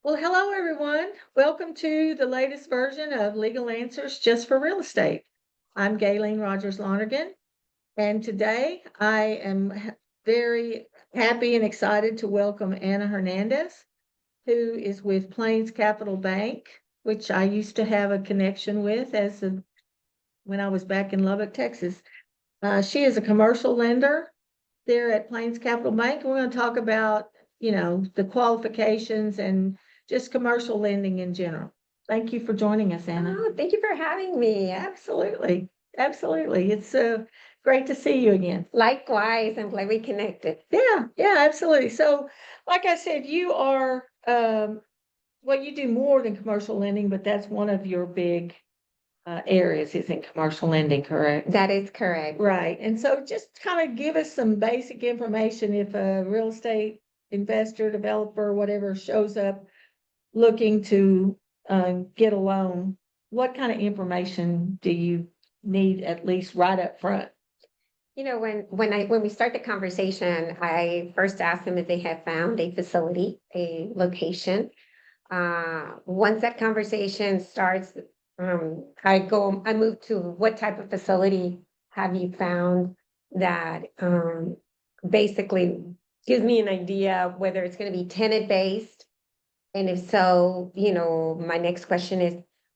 Well, hello, everyone. Welcome to the latest version of Legal Answers Just for Real Estate. I'm Gayleen Rogers Lonergan, and today I am very happy and excited to welcome Anna Hernandez, who is with Plains Capital Bank, which I used to have a connection with when I was back in Lubbock, Texas. She is a commercial lender there at Plains Capital Bank. We're going to talk about, the qualifications and just commercial lending in general. Thank you for joining us, Anna. Oh, thank you for having me. Absolutely. Absolutely. It's great to see you again. Likewise, I'm glad we connected. Yeah, absolutely. So, like I said, you are, well, you do more than commercial lending, but that's one of your big areas is in commercial lending, correct? That is correct. Right. And so just kind of give us some basic information if a real estate investor, developer, whatever shows up looking to get a loan, what kind of information do you need at least right up front? You know, when we start the conversation, I first ask them if they have found a facility, a location. Once that conversation starts, I move to what type of facility have you found that basically gives me an idea of whether it's going to be tenant based. And if so, my next question is,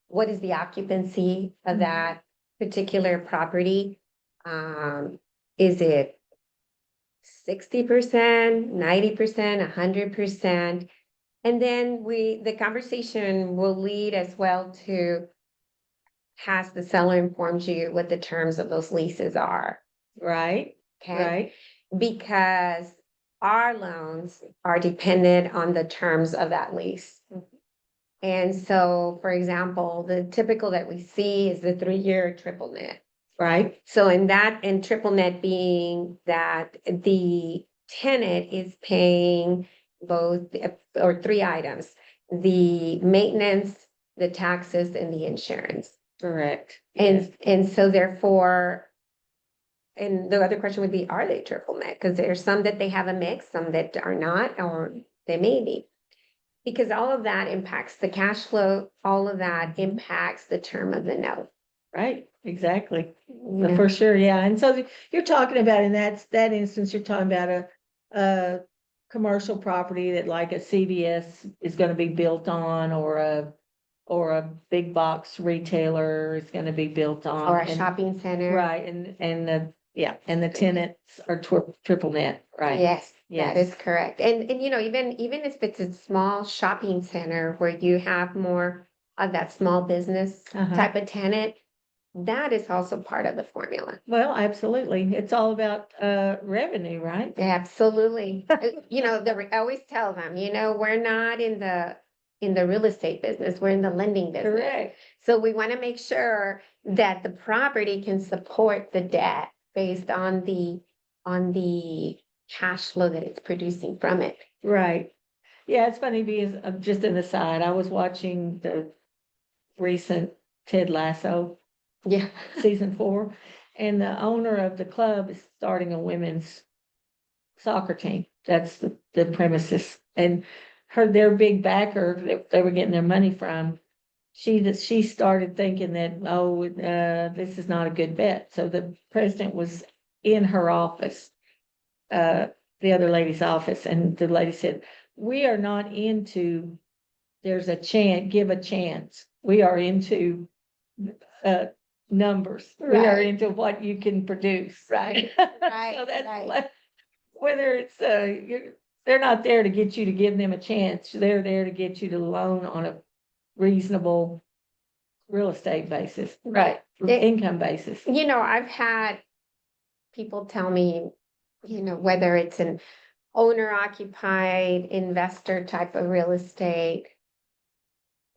what is the occupancy of that particular property? Is it 60%, 90%, 100%? And then the conversation will lead as well to, has the seller informed you what the terms of those leases are? Right. Okay. Right. Because our loans are dependent on the terms of that lease. And so, for example, the typical that we see is the 3-year triple net. Right. So in triple net being that the tenant is paying both or 3 items: the maintenance, the taxes, and the insurance. Correct. And so therefore, and the other question would be, are they triple net? Because there's some that they have a mix, some that are not, or they may be. Because all of that impacts the cash flow, all of that impacts the term of the note. Right, exactly. Yeah. For sure, yeah. And so you're talking about in that instance, you're talking about a commercial property that like a CVS is going to be built on, or a big box retailer is going to be built on, Or a shopping center. right? And the tenants are triple net, right? Yes, Yes. that is correct. And even if it's a small shopping center where you have more of that small business type of tenant, that is also part of the formula. Well, absolutely. It's all about revenue, right? Absolutely. I always tell them, we're not in the real estate business, we're in the lending business. Correct. So we want to make sure that the property can support the debt based on the cash flow that it's producing from it. Right. Yeah, it's funny because just an aside, I was watching the recent Ted Lasso Yeah. season 4, and the owner of the club is starting a women's soccer team. That's the premises. And their big backer that they were getting their money from, she started thinking that, this is not a good bet. So the president was in her office, the other lady's office, and the lady said, we are not into there's a chance, give a chance. We are into numbers. We are Right. into what you can produce. Right. Right. So that's Right. whether it's they're not there to get you to give them a chance. They're there to get you to loan on a reasonable real estate basis, Right. income basis. I've had people tell me, whether it's an owner occupied investor type of real estate,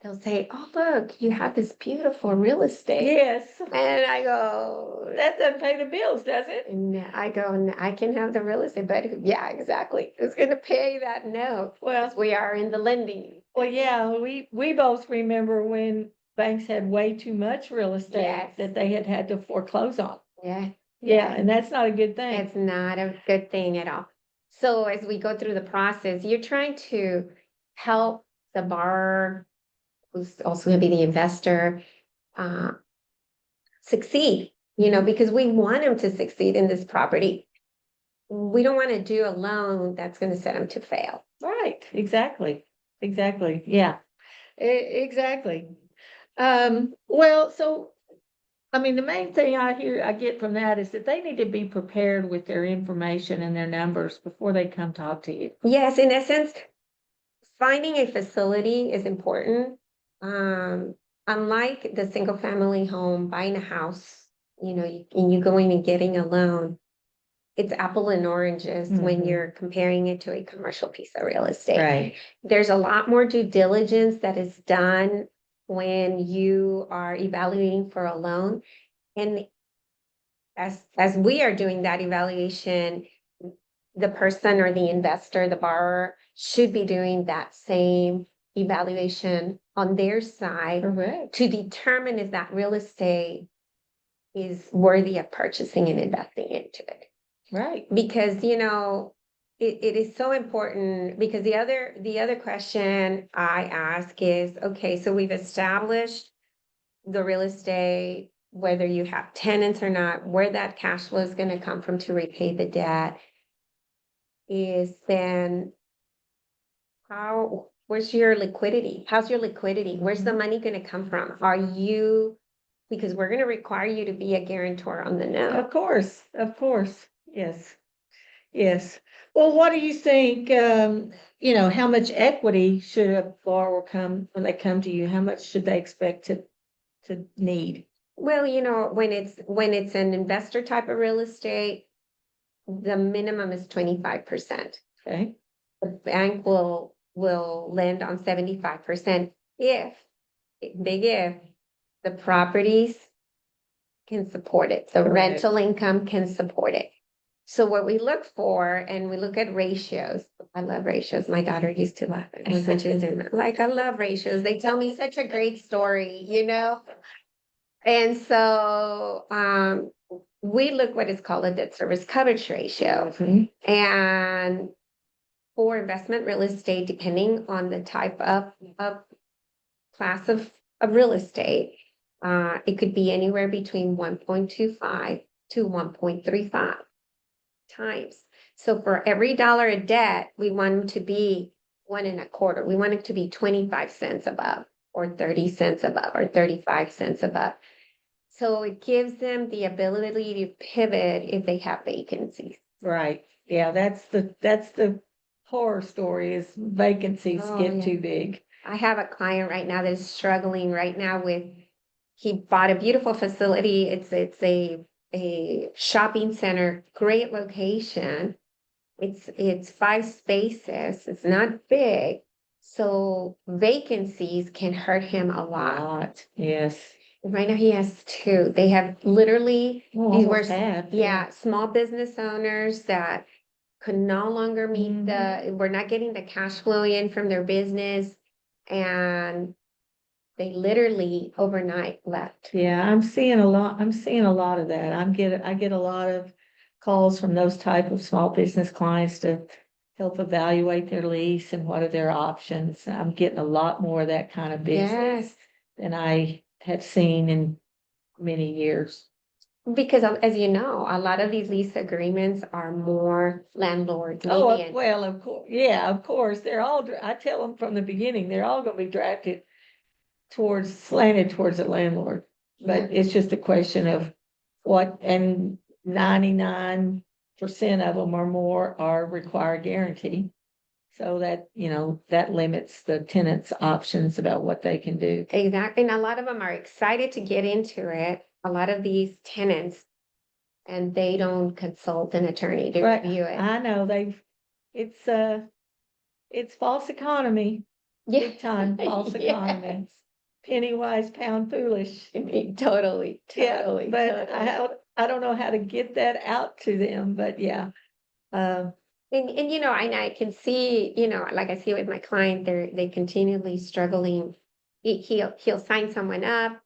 they'll say, oh, look, you have this beautiful real estate. Yes. And I go, that doesn't pay the bills, does it? And I go, I can have the real estate, but yeah, exactly. Who's going to pay that note? Well, we are in the lending. Well, yeah, we both remember when banks had way too much real estate. Yes. That they had to foreclose on. Yeah. Yeah, and that's not a good thing. It's not a good thing at all. So as we go through the process, you're trying to help the borrower, who's also gonna be the investor, uh, succeed, because we want them to succeed in this property. We don't want to do a loan that's gonna set them to fail. Right, exactly, yeah, exactly. Well, so, I mean, the main thing I get from that is that they need to be prepared with their information and their numbers before they come talk to you. Yes, in essence, finding a facility is important. Unlike the single family home, buying a house, and you going and getting a loan, it's apple and oranges when Mhm. you're comparing it to a commercial piece of real estate. Right, There's a lot more due diligence that is done when you are evaluating for a loan. And as we are doing that evaluation, the person or the investor, the borrower, should be doing that same evaluation on their side correct, to determine if that real estate is worthy of purchasing and investing into it. right, Because, it is so important, because the other question I ask is, okay, so we've established the real estate, whether you have tenants or not, where that cash flow is going to come from to repay the debt, is then where's your liquidity? How's your liquidity? Where's the money going to come from? Because we're going to require you to be a guarantor on the note. of course, yes, yes. Well, what do you think, how much equity should a borrower come, when they come to you, how much should they expect to need? Well, when it's an investor type of real estate, the minimum is 25%. Okay, The bank will lend on 75% if, big if, the properties can support it. The Correct. rental income can support it. So what we look for, and we look at ratios. I love ratios. My daughter used to laugh at me when she was in that. Like, I love ratios. They tell me such a great story. And so we look what is called a debt service coverage ratio. Mhm. And for investment real estate, depending on the type of class of real estate, it could be anywhere between 1.25 to 1.35 times. So for every dollar of debt, we want them to be 1.25. We want it to be 25 cents above, or 30 cents above, or 35 cents above. So it gives them the ability to pivot if they have vacancies. Right, yeah, that's the horror story, is vacancies Oh, get yeah. too big. I have a client right now that is struggling right now with, he bought a beautiful facility. It's a shopping center, great location. It's 5 spaces. It's not big. So vacancies can hurt him a lot. Yes. Right now he has 2. They have literally, Oh, these were, almost half, yeah, small business owners that could no longer meet we're not getting the cash flow in from their business. And they literally overnight left. Yeah, I'm seeing a lot of that. I get a lot of calls from those type of small business clients to help evaluate their lease and what are their options. I'm getting a lot more of that kind of business Yes, than I have seen in many years. because as you know, a lot of these lease agreements are more landlord Oh, median. well, of course, yeah, of course, I tell them from the beginning, they're all gonna be slanted towards the landlord. But Yeah. it's just a question of what, and 99% of them or more require guarantee. So that, that limits the tenant's options about what they can do. Exactly. And a lot of them are excited to get into it. A lot of these tenants, and they don't consult an attorney to Right, review it. I know it's it's false economy, Yeah. big time false economy. Penny wise, pound foolish. Totally, Yeah, totally, but totally. I don't know how to get that out to them, but yeah. And I can see, like I see with my client, they continually struggling. He'll sign someone up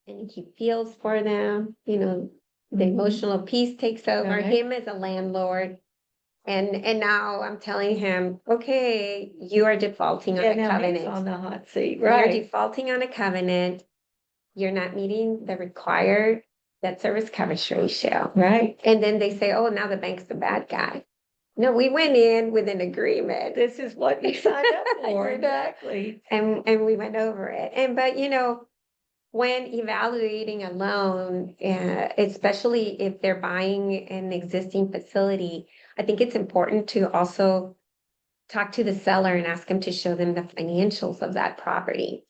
and he feels for them, the Mhm. emotional piece takes over Right. him as a landlord. And now I'm telling him, okay, you are defaulting on Yeah, a now he's covenant. on the hot seat, You're right? defaulting on a covenant. You're not meeting the required debt service coverage ratio. Right. And then they say, oh, now the bank's the bad guy. No, we went in with an agreement. This is what you signed up for, You know? exactly. And we went over it. But when evaluating a loan, especially if they're buying an existing facility, I think it's important to also talk to the seller and ask them to show them the financials of that property.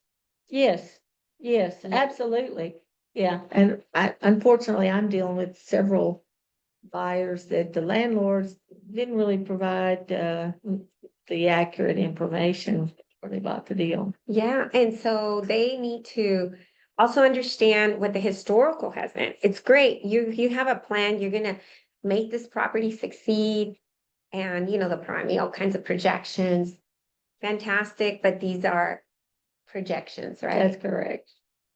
Yes, yes, Yeah. absolutely. Yeah, and unfortunately, I'm dealing with several buyers that the landlords didn't really provide the accurate information when they bought the deal. Yeah, and so they need to also understand what the historical has been. It's great. You have a plan, you're gonna make this property succeed, and the prime, all kinds of projections. Fantastic, but these are projections, right? That's correct.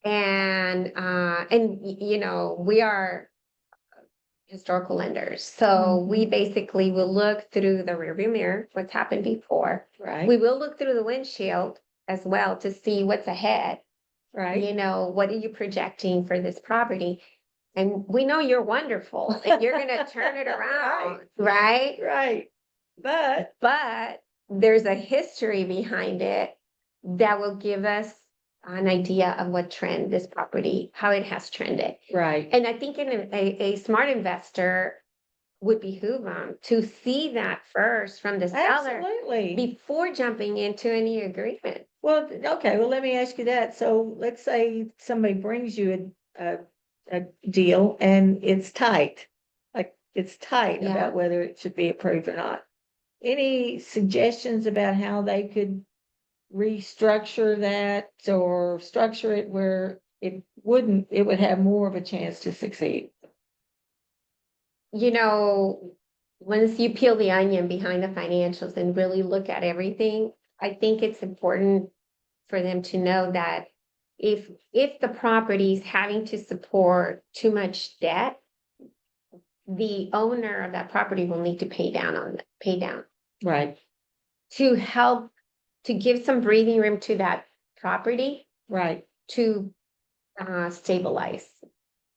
And we are historical lenders. So we basically will look through the rearview mirror, what's happened before. Right, We will look through the windshield as well to see what's ahead. right. What are you projecting for this property? And we know you're wonderful and you're gonna turn it around, right? Right, but But there's a history behind it that will give us an idea of what trend this property, how it has trended. right, And I think a smart investor would behoove them to see that first from the seller absolutely. before jumping into any agreement. Well, okay, well, let me ask you that. So let's say somebody brings you a deal and it's tight. Like it's tight Yeah. about whether it should be approved or not. Any suggestions about how they could restructure that or structure it where it would have more of a chance to succeed? Once you peel the onion behind the financials and really look at everything, I think it's important for them to know that if the property is having to support too much debt, the owner of that property will need to pay down Right, to help to give some breathing room to that property right, to stabilize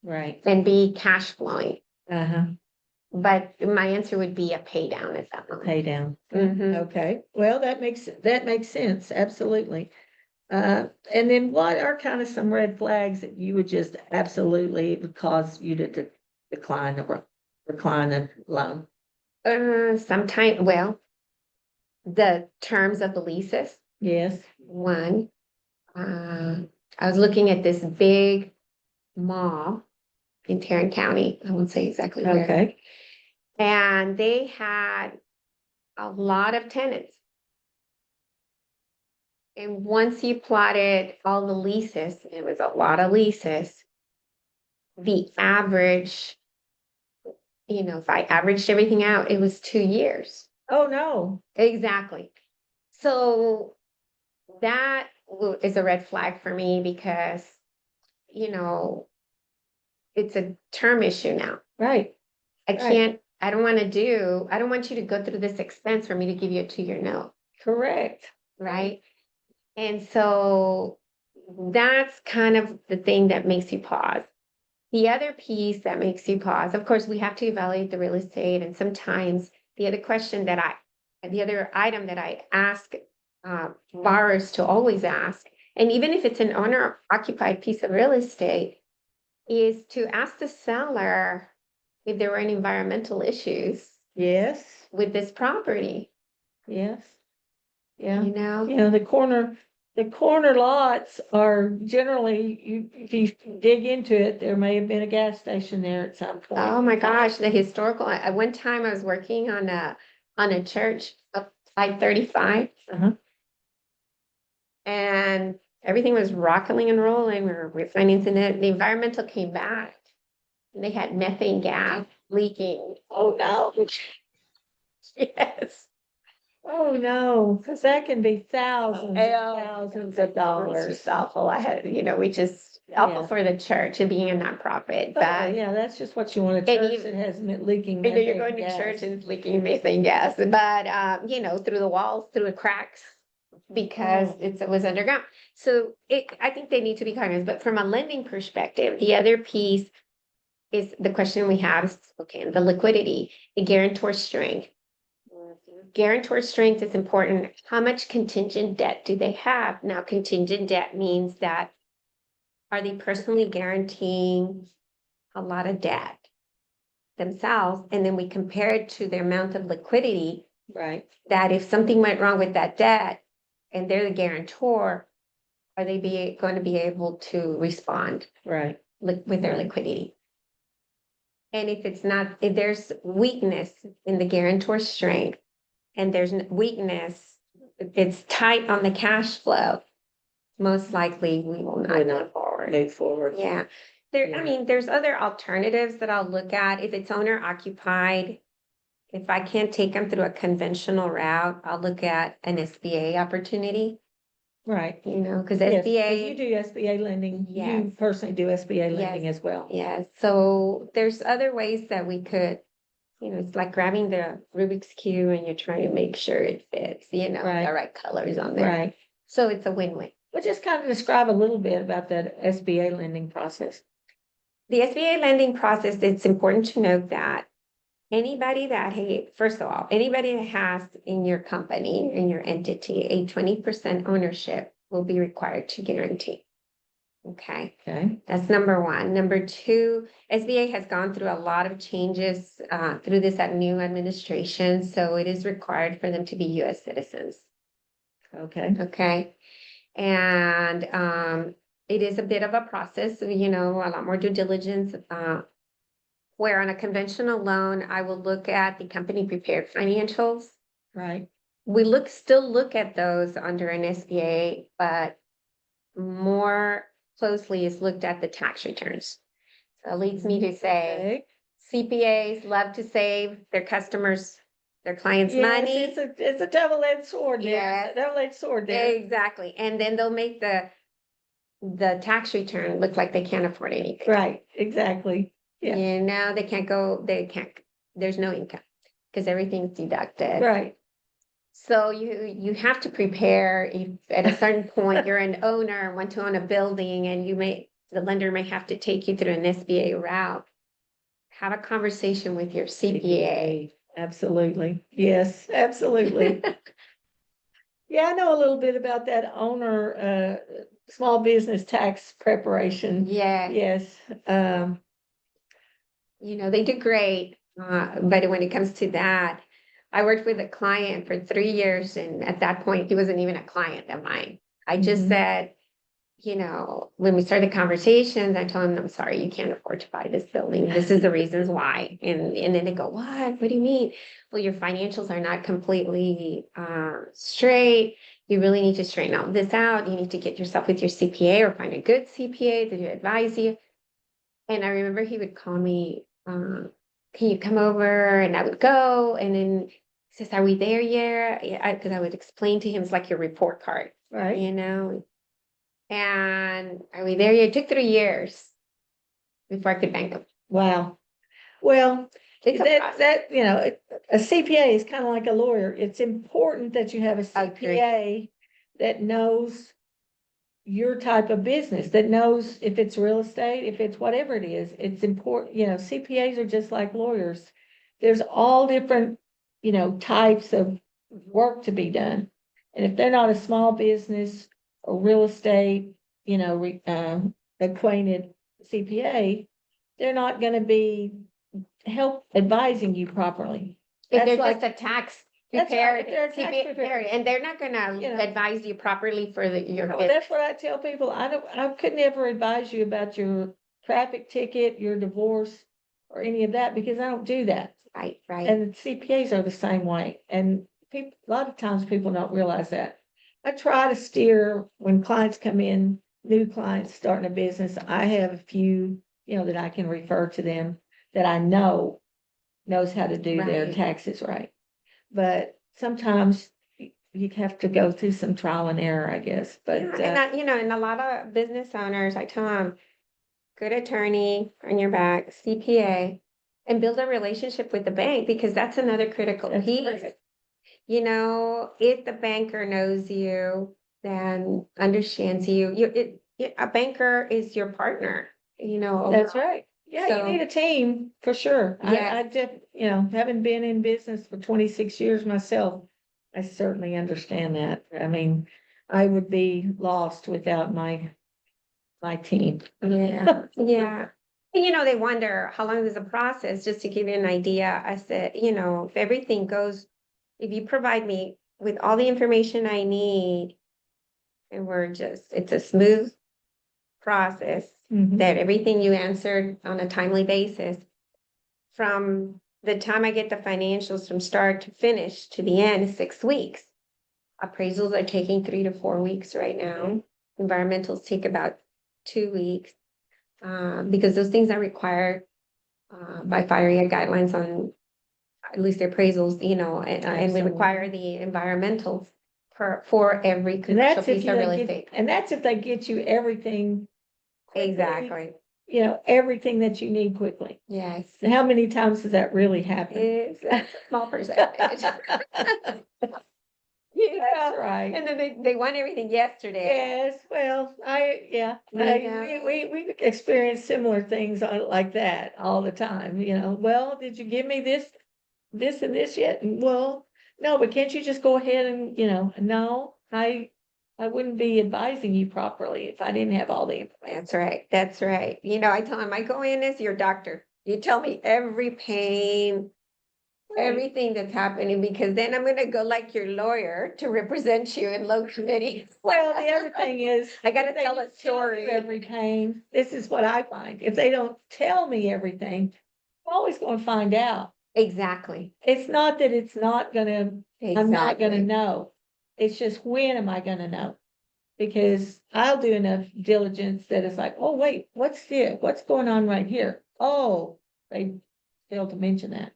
right. and be cash flowing. Uh-huh. But my answer would be a pay down at that moment. Pay down. Mhm. Okay, well, that makes sense, absolutely. And then what are kind of some red flags that you would just absolutely, it would cause you to decline the loan? Well, the terms of the leases, Yes, one. Uh, I was looking at this big mall in Tarrant County. I won't say exactly where. okay, And they had a lot of tenants. And once you plotted all the leases, it was a lot of leases. The average, if I averaged everything out, it was 2 years. oh, no, Exactly. So that is a red flag for me because, you know, it's a term issue now. right, I don't want you to go through this expense for me to give you a 2-year note, correct, right? And so that's kind of the thing that makes you pause. The other piece that makes you pause, of course, we have to evaluate the real estate. And sometimes the other item that I ask borrowers to always ask, and even if it's an owner occupied piece of real estate, is to ask the seller if there were any environmental issues yes, with this property, yes, yeah. you know? The corner lots are generally, if you dig into it, there may have been a gas station there at some point. Oh my gosh, the historical, at one time I was working on a church up 535. Uh-huh. And everything was rocking and rolling. We were refinancing it. The environmental came back. And they had methane gas leaking. Oh, no. Yes. Oh, no, because that can be thousands and Yeah. thousands of It was dollars. just awful. We just awful Yeah. for the church and being a nonprofit, Oh, but yeah, that's just what you want, a And church even- that has leaking you know, you're methane going to church gas. and it's leaking methane gas, but, you know, through the walls, through the cracks, because Oh. it was underground. So I think they need to be cognizant, but from a lending perspective, the other piece is the question we have is, okay, the liquidity, the guarantor strength. Guarantor strength is important. How much contingent debt do they have? Now, contingent debt means that are they personally guaranteeing a lot of debt themselves? And then we compare it to the amount of liquidity Right, that if something went wrong with that debt and they're the guarantor, are they going to be able to respond right, with their Right. liquidity? And if it's not, if there's weakness in the guarantor strength and there's weakness, it's tight on the cash flow, most likely we will Will not not move forward. move forward. Yeah, I Yeah. mean, there's other alternatives that I'll look at. If it's owner occupied, if I can't take them through a conventional route, I'll look at an SBA opportunity, Right. you know, because Yes, 'cause SBA. you do SBA lending, you Yes. personally do SBA lending Yes. as well. Yeah, so there's other ways that we could, you know, it's like grabbing the Rubik's Cube and you're trying to make sure it fits, you know, Right. the right colors on there. Right. So it's a win-win. Well, just kind of describe a little bit about that SBA lending process. The SBA lending process, it's important to note that anybody that, hey, first of all, anybody that has in your company, in your entity, a 20% ownership will be required to guarantee. Okay. Okay, That's number one. Number two, SBA has gone through a lot of changes through this new administration, so it is required for them to be US citizens. okay, Okay. And it is a bit of a process, you know, a lot more due diligence. Where on a conventional loan, I will look at the company prepared financials. right, We still look at those under an SBA, but more closely is looked at the tax returns. So it leads me to say okay. CPAs love to save their customers, their clients' Yes, money. it's a double-edged sword there. Yes. It's a double-edged sword there. Exactly. And then they'll make the tax return look like they can't afford anything. Right, exactly. Yeah. You know, there's no income because everything's deducted. Right, So you have to prepare if at a certain point you're an owner, want to own a building and the lender may have to take you through an SBA route. Have a conversation with your CPA. absolutely. Yes, absolutely. Yeah, I know a little bit about that owner, small business tax preparation. Yeah, Yes, you know, they do great. But when it comes to that, I worked with a client for 3 years, and at that point, he wasn't even a client of mine. I just Mhm. said, you know, when we started conversations, I told him, I'm sorry, you can't afford to buy this building. This is the reasons why. And then they go, what? What do you mean? Well, your financials are not completely straight. You really need to straighten all this out. You need to get yourself with your CPA or find a good CPA to advise you. And I remember he would call me, can you come over? And I would go. And then he says, are we there yet? Yeah, because I would explain to him, it's like your report card, right. you know? And are we there yet? It took 3 years before I could bank them. Wow. Well, It's a process. you know, a CPA is kind of like a lawyer. It's important that you have a Agree. CPA that knows your type of business, that knows if it's real estate, if it's whatever it is. It's important, you know, CPAs are just like lawyers. There's all different, you know, types of work to be done. And if they're not a small business or real estate, you know, acquainted CPA, they're not gonna be help advising you properly. If That's they're like, just a tax That's right, prepared, if they're a tax CPA, prepared. and they're not gonna You know. advise you properly for your well, business. that's what I tell people. I could never advise you about your traffic ticket, your divorce, or any of that because I don't do that. Right, right. And CPAs are the same way. And people, a lot of times people don't realize that. I try to steer when clients come in, new clients starting a business. I have a few, you know, that I can refer to them that I knows how to do their Right. taxes right. But sometimes you have to go through some trial and error, I guess, but, Yeah, and that, and a lot of business owners, I tell them, good attorney on your back, CPA, and build a relationship with the bank because that's another critical that's piece. correct. If the banker knows you, then understands you, a banker is your partner, That's right. Yeah, you need So- a team for sure. Yeah. I just, having been in business for 26 years myself, I certainly understand that. I mean, I would be lost without my team. Yeah, yeah. And they wonder how long is the process, just to give you an idea. I said, if everything goes, if you provide me with all the information I need, and it's a smooth process, Mhm. that everything you answered on a timely basis, from the time I get the financials from start to finish to the end is 6 weeks. Appraisals are taking 3 to 4 weeks right now. Environmentals take about 2 weeks. Because those things are required by FIREA guidelines on at least the appraisals, and we require the environmentals for every And commercial that's if piece of real they estate. and that's if they get you everything. quickly, Exactly. Everything that you need quickly. Yes. And how many times does that really happen? It's a small percentage. Yeah, That's right. and then they want everything yesterday. Yes, well, Yeah. we experience similar things like that all the time, well, did you give me this and this yet? And, well, no, but can't you just go ahead and, no, I wouldn't be advising you properly if I didn't have all the information. That's right. That's right. I tell him I go in as your doctor. You tell me every pain, everything that's happening, because then I'm gonna go like your lawyer to represent you in low committee. Well, the other thing is. I gotta if they tell a don't tell you story. Every pain, this is what I find, if they don't tell me everything, I'm always gonna find out. Exactly. It's not that it's not gonna, I'm not gonna Exactly. know. It's just when am I gonna know? Because I'll do enough diligence that it's like, oh, wait, what's going on right here? Oh, they failed to mention that.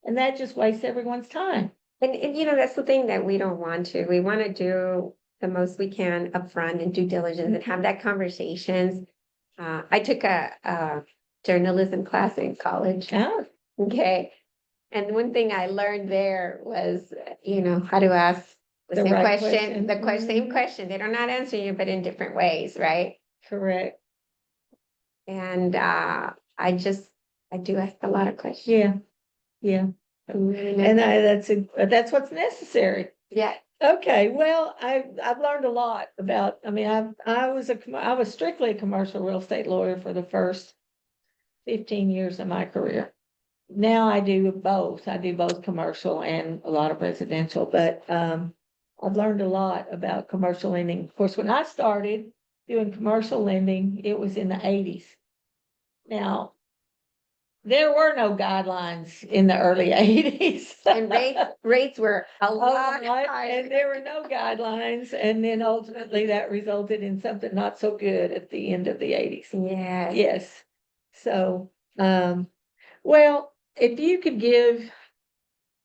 And that just wastes everyone's time. And that's the thing that we don't want to. We want to do the most we can upfront and due diligence and have that conversations. I took a journalism class in college. Oh, Okay. And one thing I learned there was, how to ask the The same right question, question. same Mhm. question. They don't not answer you, but in different ways, right? correct. And I do ask a lot of questions. Yeah, yeah. And that's what's necessary. Yeah. Okay, well, I've learned a lot about, I mean, I was strictly a commercial real estate lawyer for the first 15 years of my career. Now I do both. I do both commercial and a lot of residential, but I've learned a lot about commercial lending. Of course, when I started doing commercial lending, it was in the 80s. Now, there were no guidelines in the early 80s. And rates were a Oh, lot right, higher. and there were no guidelines, and then ultimately that resulted in something not so good at the end of the 80s. Yeah. Yes, so, well, if you could give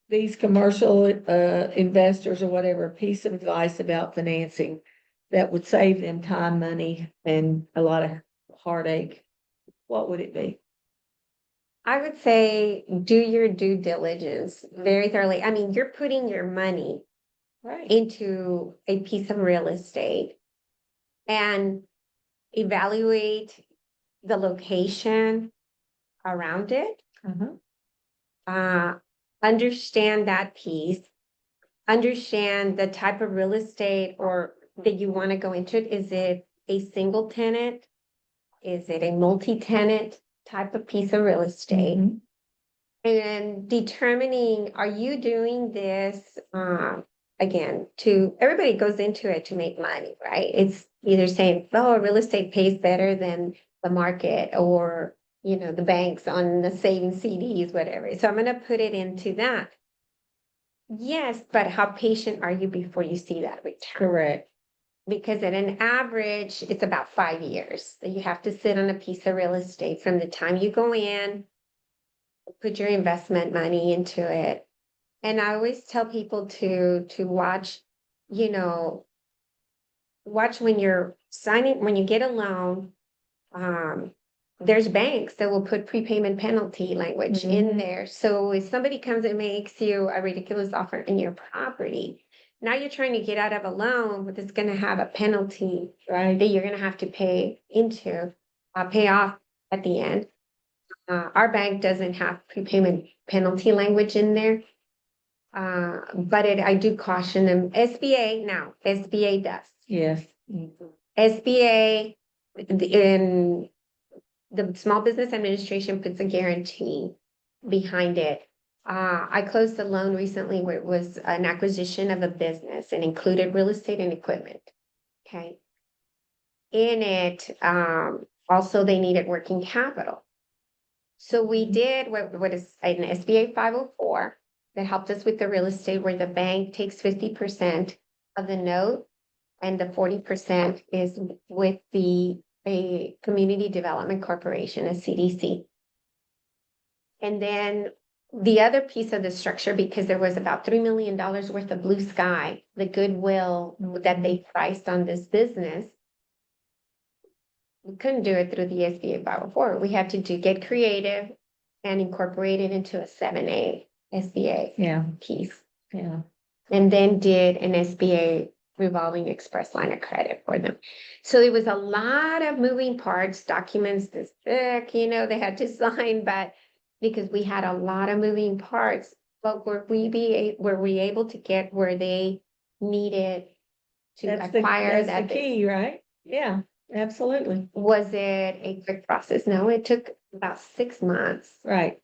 these commercial investors or whatever a piece of advice about financing that would save them time, money, and a lot of heartache, what would it be? I would say do your due diligence very thoroughly. I mean, you're putting your money Right. into a piece of real estate and evaluate the location around it. Uh-huh. Understand that piece, understand the type of real estate or that you want to go into it. Is it a single tenant? Is it a multi-tenant type of piece of real estate? Mhm. And determining, are you doing this, again, everybody goes into it to make money, right? It's either saying, oh, real estate pays better than the market or, the banks on the saving CDs, whatever. So I'm going to put it into that. Yes, but how patient are you before you see that return? Correct. Because at an average, it's about 5 years that you have to sit on a piece of real estate from the time you go in, put your investment money into it. And I always tell people to watch you know, watch when you're signing, when you get a loan, there's banks that will put prepayment penalty language in Mhm. there. So if somebody comes and makes you a ridiculous offer in your property, now you're trying to get out of a loan, but it's gonna have a penalty that Right, you're gonna have to pay off at the end. Our bank doesn't have prepayment penalty language in there. But I do caution them, SBA now, SBA does. yes. SBA in the Small Business Administration puts a guarantee behind it. I closed a loan recently where it was an acquisition of a business and included real estate and equipment. Okay. In it, also they needed working capital. So we Mhm. did what is an SBA 504 that helped us with the real estate where the bank takes 50% of the note and the 40% is with a Community Development Corporation, a CDC. And then the other piece of the structure, because there was about $3 million worth of blue sky, the goodwill that they priced on this business, we couldn't do it through the SBA 504. We had to get creative and incorporate it into a 7A SBA Yeah, piece. yeah. And then did an SBA revolving express line of credit for them. So it was a lot of moving parts, documents this thick, they had to sign, but because we had a lot of moving parts, but were we able to get where they needed to acquire That's the that? key, right? Yeah, absolutely. Was it a quick process? No, it took about 6 months, Right,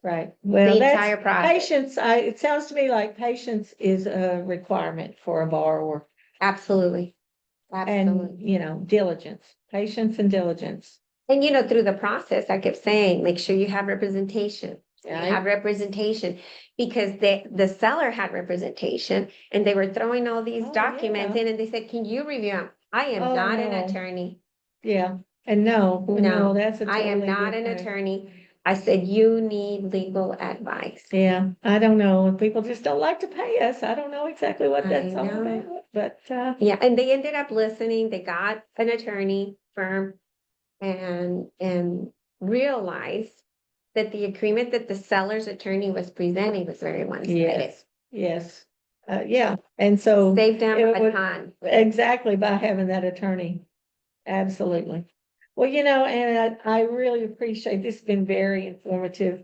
right. the Well, that's entire process. patience. It sounds to me like patience is a requirement for a borrower Absolutely. Absolutely. and, diligence, patience and diligence. And through the process, I kept saying, make sure you have representation. You Right. have representation because the seller had representation and they were throwing all these Oh, documents yeah. in and they said, can you review them? I am Oh, not an no. attorney. Yeah, and no, No, that's a I am totally not an different. attorney. I said, you need legal advice. Yeah, I don't know. People just don't like to pay us. I don't know exactly what I that's all know. about, but Yeah, and they ended up listening. They got an attorney firm and realized that the agreement that the seller's attorney was presenting was very one-sided. yes, yes. Yeah, and so Saved them it a would ton. exactly by having that attorney. Absolutely. Well, and I really appreciate this has been very informative.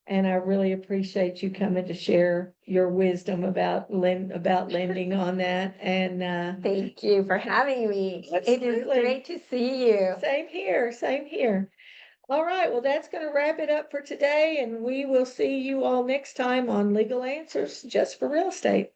And I really appreciate you coming to share your wisdom about lending on that. And Thank you for having me. It is Absolutely. great to see you. Same here, same here. All right, well, that's going to wrap it up for today, and we will see you all next time on Legal Answers Just for Real Estate.